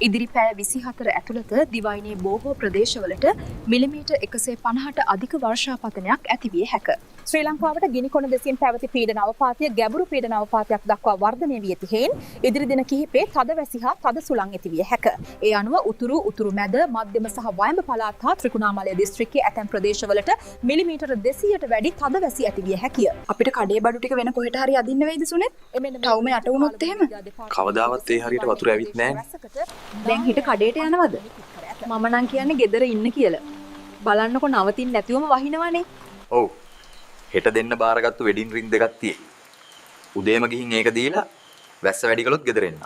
ඉදිරි පැය 24 ඇතුළත දිවයිනේ බොහෝ ප්‍රදේශවලට මිලිමීටර් 150ට අධික වර්ෂාපතනයක් ඇතිවිය හැක. ශ්‍රී ලංකාවට ගිනිකොන දෙසින් පැවති පීඩන අවපාතය ගැඹුරු පීඩන අවපාතයක් දක්වා වර්ධනය වී ඇති හේයින් ඉදිරි දින කිහිපේ තද වැසි හා තද සුළං ඇතිවිය හැක. ඒ අනුව උතුරු මැද මධ්‍යම සහ වයඹ පළාත් හා ත්‍රිකුණාමලය දිස්ත්‍රික්කයේ ඇතැම් ප්‍රදේශවලට මිලිමීටර් 200ට වැඩි තද වැසි ඇතිවිය හැකිය. අපිට කඩේ බඩු ටික වෙන කොහෙට හරි අදින්න වෙයිද සුනෙත්? ටවුම යට වුණොත් එහෙම කවදාවත් ඒ හරියට වතුර ඇවිත් නැහැ. දැන් හිට කඩේට යනවද? මම නම් කියන්නේ ගෙදර ඉන්න කියලා. බලන්නකො නවතින්න නැතිවම වහිනවනේ. ඔව්. හෙට දෙන්න බාරගත්තු වෙඩින් රින් දෙකක් තියෙයි. උදේම ගිහින් ඒක දීලා වැස්ස වැඩි කළොත් ගෙදර එන්න.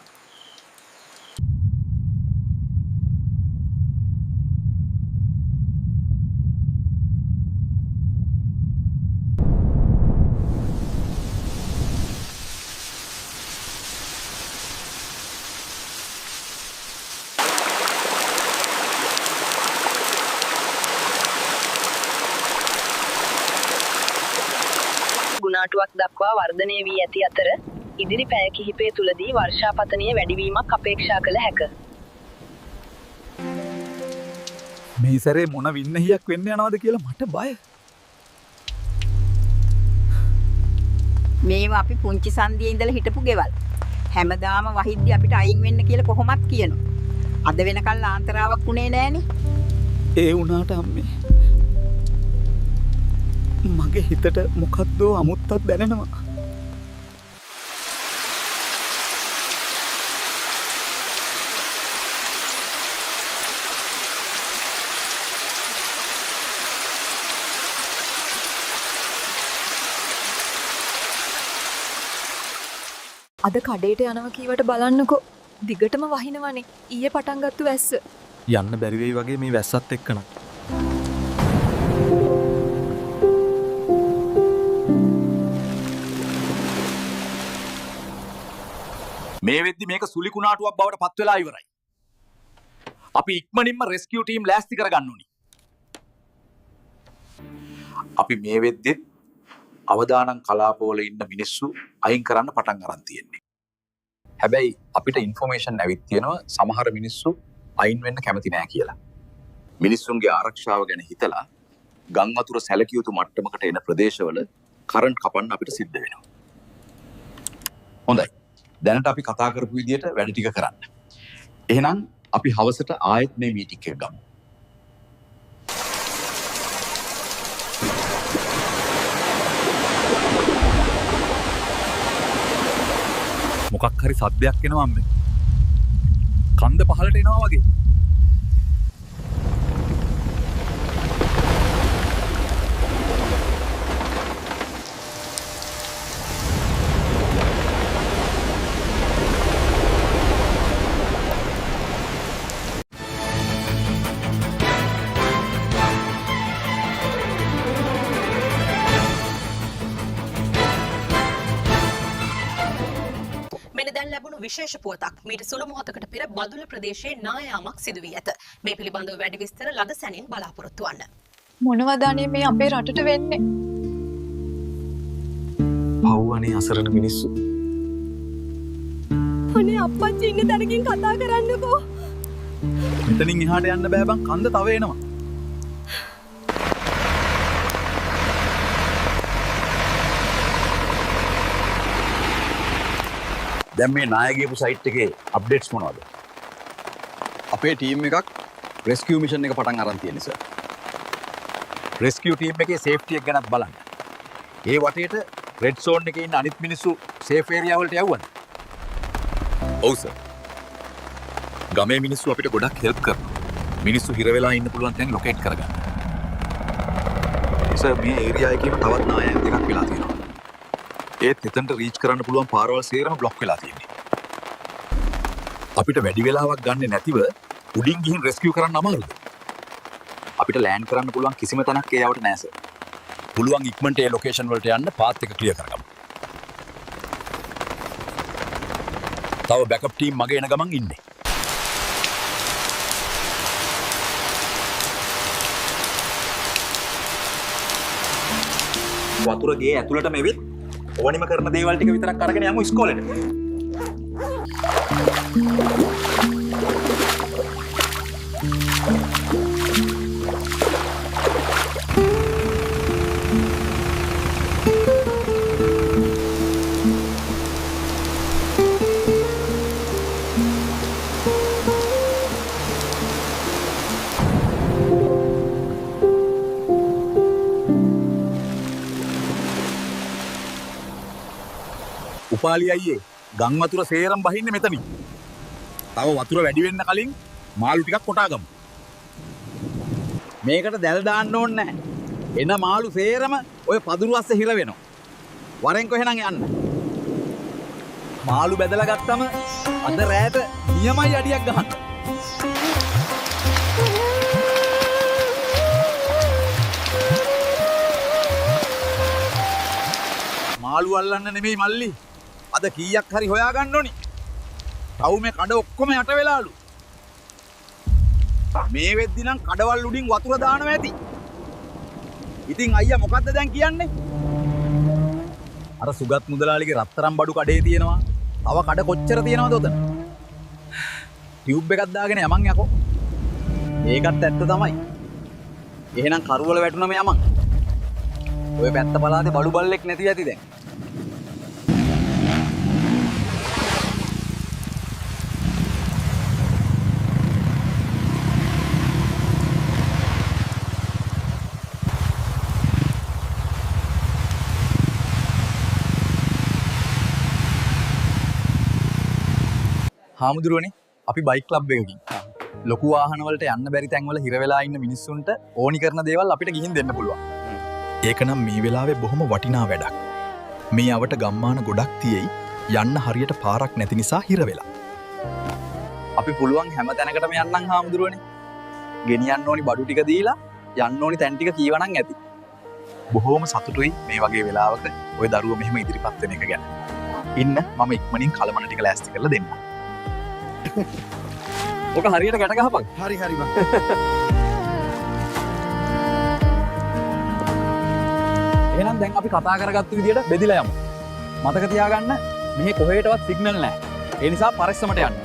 ගුණාටුවක් දක්වා වර්ධනය වී ඇති අතර ඉදිරි පැය කිහිපය තුලදී වර්ෂාපතනය වැඩිවීමක් අපේක්ෂා කළ හැක. මේ සැරේ මොන වින්නහියක් වෙන්න යනවද කියලා මට බයයි. මේවා අපි පුංචි සන්දියේ ඉඳලා හිටපු ගෙවල්. හැමදාම වහිද්දි අපිට අයින් වෙන්න කියලා කොහොමත් කියනවා. අද වෙනකල් ආන්තරාවක් උනේ නෑනේ. ඒ වුණාට අම්මේ මගේ හිතට මොකද්දෝ අමුත්තක් දැනෙනවා. අද කඩේට යනවා කීවට බලන්නකෝ. දිගටම වහිනවනේ. ඊයේ පටන් ගත්තු වැස්ස. යන්න බැරි වෙයි වගේ මේ වැස්සත් එක්කන. මේ වෙද්දි මේක සුලි කුණාටුවක් බවට පත් වෙලා ඉවරයි. අපි ඉක්මනින්ම රෙස්කියු ටීම් ලෑස්ති කරගන්න ඕනි. අපි මේ වෙද්දි අවදානම් කලාපවල ඉන්න මිනිස්සු අයින් කරන්න පටන් අරන් තියෙන්නේ. හැබැයි අපිට ඉන්ෆෝමේෂන් ඇවිත් තියෙනවා සමහර මිනිස්සු අයින් වෙන්න කැමති නෑ කියලා. මිනිස්සුන්ගේ ආරක්ෂාව ගැන හිතලා ගම් වතුර සැලකිය යුතු මට්ටමකට එන ප්‍රදේශවල කරන්ට් කපන්න අපිට සිද්ධ වෙනවා. හොඳයි. දැනට අපි කතා කරපු විදියට වැඩ ටික කරන්න. එහෙනම් අපි හවසට ආයෙත් මේ මීටින් එක ගමු. මොකක් හරි සද්දයක් එනවා අම්මේ. කන්ද පහලට එනවා වගේ. විශේෂ පුවතක් මීට සුළු මොහොතකට පෙර බදුල්ල ප්‍රදේශයේ නායාමක් සිදු වී ඇත. මේ පිළිබඳව වැඩි විස්තර ලද සැනින් බලාපොරොත්තු වන්න. මොනවද අනේ මේ අපේ රටට වෙන්නේ? පව්වනේ අසරණ මිනිස්සු. අනේ අප්පච්චි ඉන්න තැනකින් කතා කරන්නකෝ. මෙතනින් එහාට යන්න බෑ බං කන්ද තව එනවා. දැන් මේ නායකයේපු සයිට් එකේ අප්ඩේට්ස් මොනවද? අපේ ටීම් එකක් රෙස්කියු මිෂන් එක පටන් අරන් තියෙන නිසා. රෙස්කියු ටීම් එකේ සේෆ්ටි එක ගැනත් බලන්න. ඒ වටේට රෙඩ් සෝන් එකේ ඉන්න අනිත් මිනිස්සු සේෆ් ඒරියා වලට යවුවද? ඔව් සර්. ගමේ මිනිස්සු අපිට ගොඩක් හෙල්ප් කරනවා. මිනිස්සු හිර වෙලා ඉන්න පුළුවන් තැන් ලොකේට් කරගන්න. සර් මේ ඒරියා එකේම තවත් නායක දෙකක් වෙලා තියෙනවා. ඒත් එතනට රීච් කරන්න පුළුවන් පාරවල් සේරම බ්ලොක් වෙලා තියෙන්නේ. අපිට වැඩි වෙලාවක් ගන්න නැතිව උඩින් ගිහින් රෙස්කියු කරන්න අමාරුද? අපිට ලෑන්ඩ් කරන්න පුළුවන් කිසිම තැනක් ඒ යවට නැහැ සර්. පුළුවන් ඉක්මනට ඒ ලොකේෂන් වලට යන්න පාත් එක ක්ලියර් කරගමු. තව බෑකප් ටීම් මගේ එන ගමන් ඉන්නේ. වතුර ගේ ඇතුළට මෙවිත් ඕනිම කරන දේවල් ටික විතරක් අරගෙන යමු ඉස්කෝලේට. උපාලි අයියේ ගම් වතුර සේරම බහින්නේ මෙතනින්. තව වතුර වැඩි වෙන්න කලින් මාළු ටිකක් කොටා ගමු. මේකට දැල් දාන්න ඕනේ නැහැ. එන මාළු සේරම ඔය පදුරු අස්සේ හිර වෙනවා. වරෙන් කොහෙනම් යන්න. මාළු බැදලා ගත්තම අද රෑට නියමයි අඩියක් ගහන්න. මාළු අල්ලන්න නෙමෙයි මල්ලි. අද කීයක් හරි හොයා ගන්න ඕනි. රවුමේ කඩ ඔක්කොම යට වෙලාලු. මේ වෙද්දි නම් කඩවල් උඩින් වතුර දානවා ඇති. ඉතින් අයියා මොකද්ද දැන් කියන්නේ? අර සුගත් මුදලාලිගේ රත්තරන් බඩු කඩේ තියෙනවා. තව කඩ කොච්චර තියෙනවද උතන? ටියුබ් එකක් දාගෙන යමන් යකෝ. ඒකත් ඇත්ත තමයි. එහෙනම් කරුවල වැටුනම යමන්. ඔය පැත්ත පලාතේ බඩු බල්ලෙක් නැති ඇති දැන්. හාමුදුරුවනේ අපි බයික් ක්ලබ් එකකින් ලොකු වාහන වලට යන්න බැරි තැන්වල හිර වෙලා ඉන්න මිනිස්සුන්ට ඕනි කරන දේවල් අපිට ගිහින් දෙන්න පුළුවන්. ඒක නම් මේ වෙලාවේ බොහොම වටිනා වැඩක්. මේ අවට ගම්මාන ගොඩක් තියෙයි යන්න හරියට පාරක් නැති නිසා හිර වෙලා. අපි පුළුවන් හැම තැනකටම යන්නම් හාමුදුරුවනේ. ගෙනියන්න ඕනි බඩු ටික දීලා යන්න ඕනි තැන් ටික කීවනම් ඇති. බොහෝම සතුටුයි මේ වගේ වෙලාවක ඔය දරුවෝ මෙහෙම ඉදිරිපත් වෙන එක ගැන. ඉන්න මම ඉක්මනින් කලමන ටික ලෑස්ති කරලා දෙන්නම්. ඔක හරියට ගැට ගහපන්. හරි හරි බං. එහෙනම් දැන් අපි කතා කරගත්තු විදියට බෙදිලා යමු. මතක තියාගන්න මෙහි කොහෙටවත් සිග්නල් නැහැ. ඒ නිසා පරිස්සමට යන්න.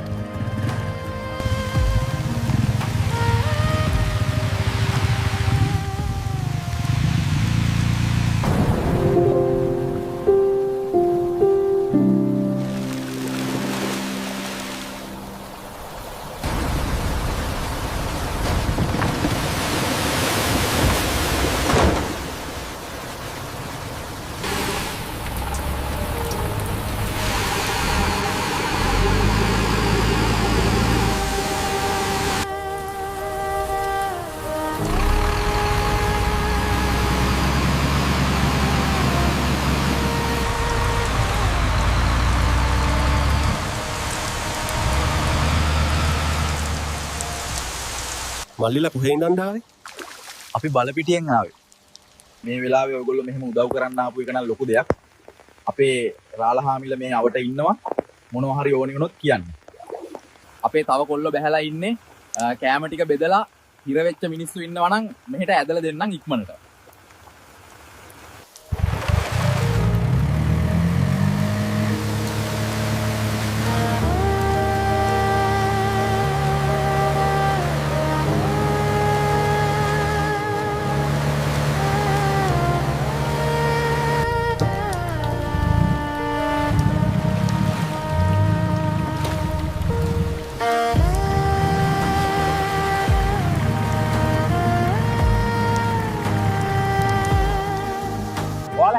මල්ලිලා කොහේ ඉඳන්ද ආවේ? අපි බලපිටියෙන් ආවේ. මේ වෙලාවේ ඔයගොල්ලෝ මෙහෙම උදව් කරන්න ආපු එක නම් ලොකු දෙයක්. අපේ රාලහාමිල මේ අවට ඉන්නවා. මොනවා හරි ඕනි වුණොත් කියන්න. අපේ තව කොල්ලෝ බැහැලා ඉන්නේ කෑම ටික බෙදලා හිර වෙච්ච මිනිස්සු ඉන්නවා නම් මෙහෙට ඇදලා දෙන්නම් ඉක්මනට.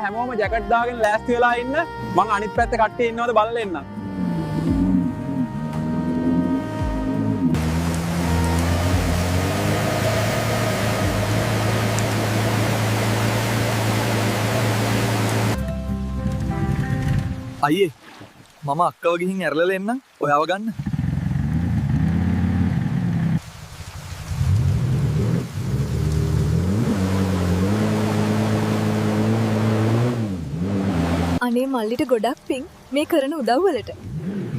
හැමෝම ජැකට් දාගෙන ලෑස්ති වෙලා ඉන්න. මං අනිත් පැත්තේ කට්ටිය ඉන්නවද බලලා එන්න. අයියේ මම අක්කව ගිහින් ඇරලලා එන්නම්. ඔයාව ගන්න. අනේ මල්ලිට ගොඩක් පිං මේ කරන උදව් වලට.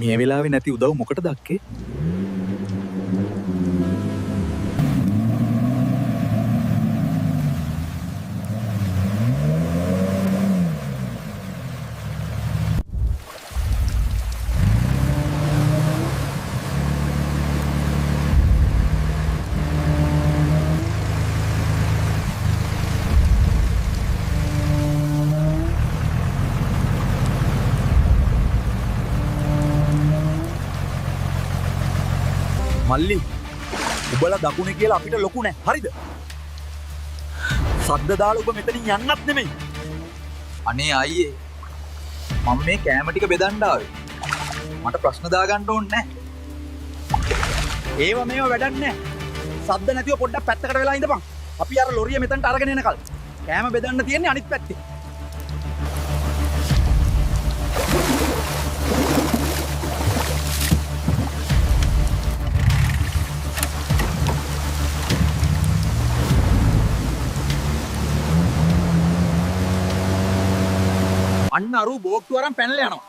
මේ වෙලාවේ නැති උදව් මොකටද අක්කේ? මල්ලි උඹලා දකුණේ කියලා අපිට ලොකු නෑ හරිද? සද්ද දාලා ඔබ මෙතනින් යන්නත් නෙමෙයි. අනේ අයියේ මම මේ කෑම ටික බෙදන්න ආවේ. මට ප්‍රශ්න දාගන්න ඕනේ නැහැ. ඒව මේව වැඩක් නැහැ. සද්ද නැතිව පොඩ්ඩක් පැත්තකට වෙලා ඉඳපන්. අපි අර ලොරිය මෙතනට අරගෙන එනකල්. කෑම බෙදන්න තියෙන්නේ අනිත් පැත්තේ. අන්න අරු බෝක්තු අරන් පැනලා යනවා.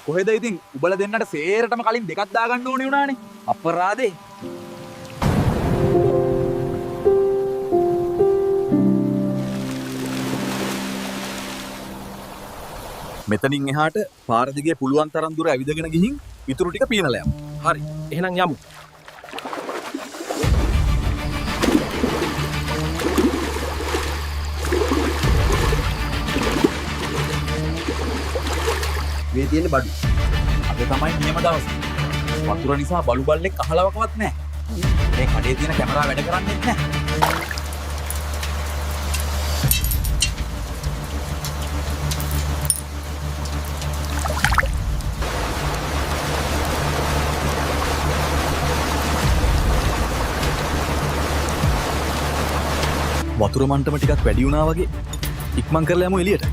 කොහෙද ඉතින් උඹලා දෙන්නට සේරටම කලින් දෙකක් දාගන්න ඕනේ වුණානේ. අපරාධේ. මෙතනින් එහාට පාර දිගේ පුළුවන් තරම් දුර ඇවිදගෙන ගිහින් ඉතුරු ටික පීනලා යමු. හරි එහෙනම් යමු. මේ තියෙන බඩු. අද තමයි නියම දවස. වතුර නිසා බලු බල්ලෙක් අහලවකවත් නැහැ. මේ කඩේ තියෙන කැමරා වැඩ කරන්නේ නැහැ. වතුර මන්ටම ටිකක් වැඩි වුණා වගේ ඉක්මන් කරලා යමු එළියට.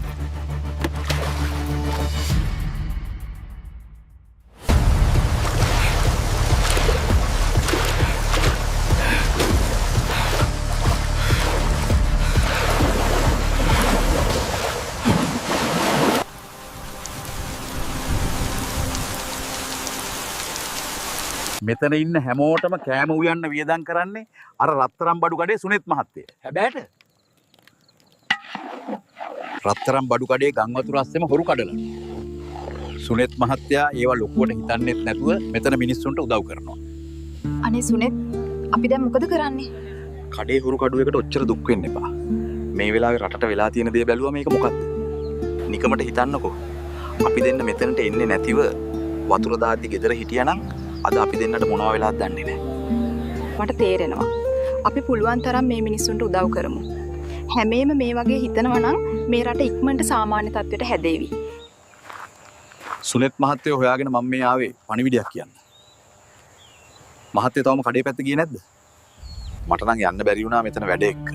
මෙතන ඉන්න හැමෝටම කෑම උයන්න වියදම් කරන්නේ අර රත්තරන් බඩු කඩේ සුනිත් මහත්තයා. හැබැයිට රත්තරන් බඩු කඩේ ගම් වතුර අස්සෙම හොරු කඩලා. සුනිත් මහත්තයා ඒවා ලොකුවට හිතන්නේත් නැතුව මෙතන මිනිස්සුන්ට උදව් කරනවා. අනේ සුනෙත් අපි දැන් මොකද කරන්නේ? කඩේ හොරු කඩුවකට ඔච්චර දුක් වෙන්න එපා. මේ වෙලාවේ රටට වෙලා තියෙන දේ බැලුවා මේක මොකද්ද? නිකමට හිතන්නකෝ. අපි දෙන්න මෙතනට එන්නේ නැතිව වතුර දාද්දි ගෙදර හිටියානම් අද අපි දෙන්නට මොනවා වෙලාද දන්නේ නැහැ. මට තේරෙනවා. අපි පුළුවන් තරම් මේ මිනිස්සුන්ට උදව් කරමු. හැමේම මේ වගේ හිතනවා නම් මේ රට ඉක්මනට සාමාන්‍ය තත්ත්වයට හැදේවි. සුනෙත් මහත්තයෝ හොයාගෙන මම මේ ආවේ පණිවිඩයක් කියන්න. මහත්තයෝ තවම කඩේ පැත්ත ගියේ නැද්ද? මට නම් යන්න බැරි වුණා මෙතන වැඩ එක්ක.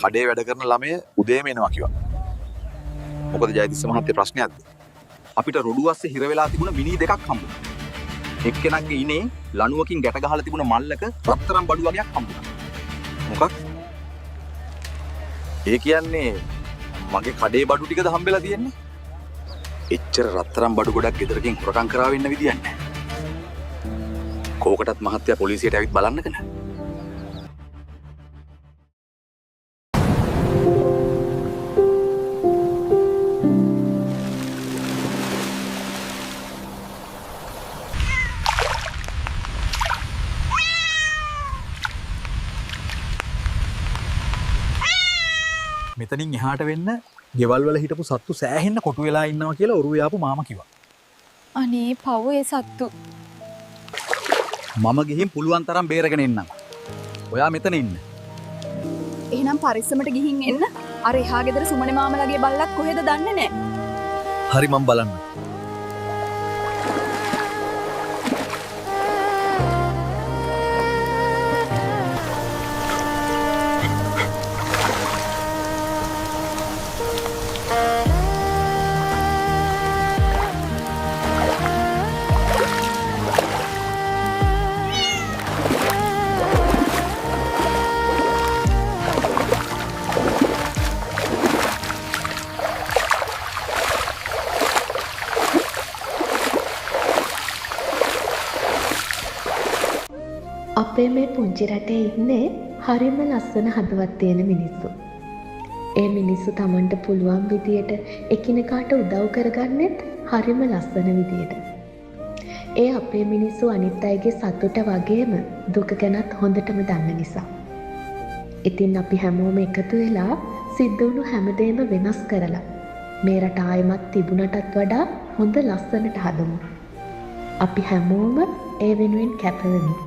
කඩේ වැඩ කරන ළමය උදේම එනවා කිව්වා. මොකද ජයතිස්ස මහත්තයා ප්‍රශ්නයක්ද? අපිට රොඩු අස්සේ හිර වෙලා තිබුණ මිනි දෙකක් හම්බුණා. එක්කෙනෙක්ගේ ඉනේ ලණුවකින් ගැට ගහලා තිබුණ මල්ලක රත්තරන් බඩු වගේක් හම්බුණා. මොකක්? ඒ කියන්නේ මගේ කඩේ බඩු ටිකද හම්බෙලා තියෙන්නේ? එච්චර රත්තරන් බඩු ගොඩක් ගෙදරකින් හොරකම් කරා වෙන්න විදියක් නැහැ. කෝකටත් මහත්තයා පොලිසියට ඇවිත් බලන්නක නෑ. මෙතනින් එහාට වෙන්න ගෙවල් වල හිටපු සත්තු සෑහෙන්න කොටු වෙලා ඉන්නවා කියලා ඔරුව යාපු මාමා කිව්වා. අනේ පව් ඒ සත්තු. මම ගිහින් පුළුවන් තරම් බේරගෙන එන්නම්. ඔයා මෙතන ඉන්න. එහෙනම් පරිස්සමට ගිහින් එන්න. අර එහා ගෙදර සුමනේ මාමලාගේ බල්ලක් කොහෙද දන්නේ නැහැ. හරි මම බලන්න. අපේ මේ පුංචි රටේ ඉන්නේ හරිම ලස්සන හදවත් තියෙන මිනිස්සු. ඒ මිනිස්සු Tamanට පුළුවන් විදියට එකිනෙකාට උදව් කරගන්නෙත් හරිම ලස්සන විදියට. ඒ අපේ මිනිස්සු අනිත් අයගේ සතුට වගේම දුක ගැනත් හොඳටම දන්න නිසා. ඉතින් අපි හැමෝම එකතු වෙලා සිද්ධ වුණු හැමදේම වෙනස් කරලා මේ රට ආයෙමත් තිබුණටත් වඩා හොඳ ලස්සනට හදමු. අපි හැමෝම ඒ වෙනුවෙන් කැප වෙමු.